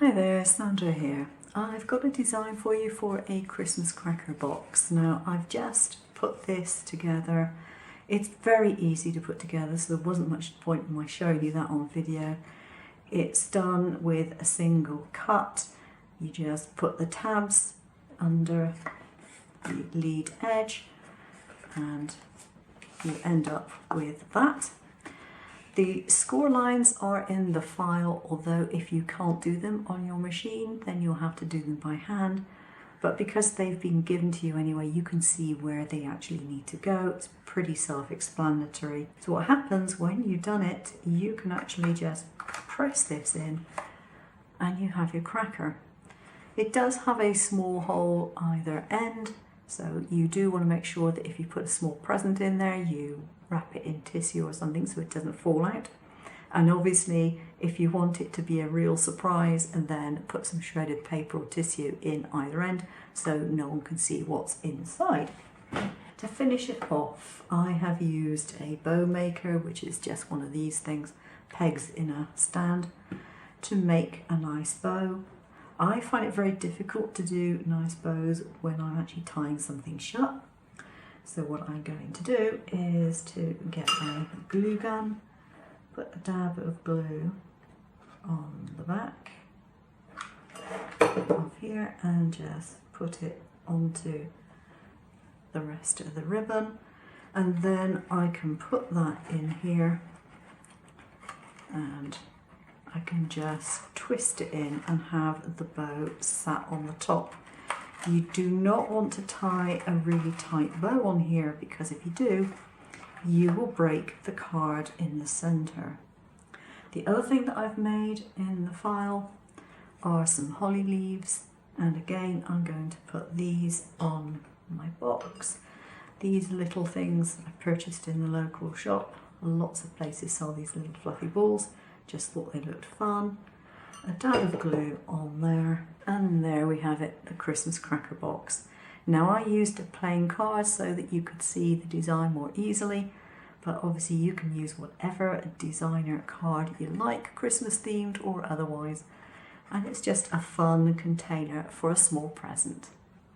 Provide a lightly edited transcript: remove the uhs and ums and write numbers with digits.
Hi there, Sandra here. I've got a design for you for a Christmas cracker box. Now I've just put this together. It's very easy to put together, so there wasn't much point in my showing you that on video. It's done with a single cut. You just put the tabs under the lead edge and you end up with that. The score lines are in the file, although if you can't do them on your machine, then you'll have to do them by hand. But because they've been given to you anyway, you can see where they actually need to go. It's pretty self-explanatory. So what happens when you've done it, you can actually just press this in and you have your cracker. It does have a small hole either end, so you do want to make sure that if you put a small present in there, you wrap it in tissue or something so it doesn't fall out. And obviously, if you want it to be a real surprise, and then put some shredded paper or tissue in either end so no one can see what's inside. To finish it off, I have used a bow maker, which is just one of these things, pegs in a stand, to make a nice bow. I find it very difficult to do nice bows when I'm actually tying something shut. So what I'm going to do is to get a glue gun, put a dab of glue on the back of here and just put it onto the rest of the ribbon, and then I can put that in here and I can just twist it in and have the bow sat on the top. You do not want to tie a really tight bow on here, because if you do, you will break the card in the center. The other thing that I've made in the file are some holly leaves, and again I'm going to put these on my box. These little things I purchased in the local shop. Lots of places sell these little fluffy balls. Just thought they looked fun. A dab of glue on there, and there we have it, the Christmas cracker box. Now I used a plain card so that you could see the design more easily, but obviously you can use whatever designer card you like, Christmas themed or otherwise, and it's just a fun container for a small present.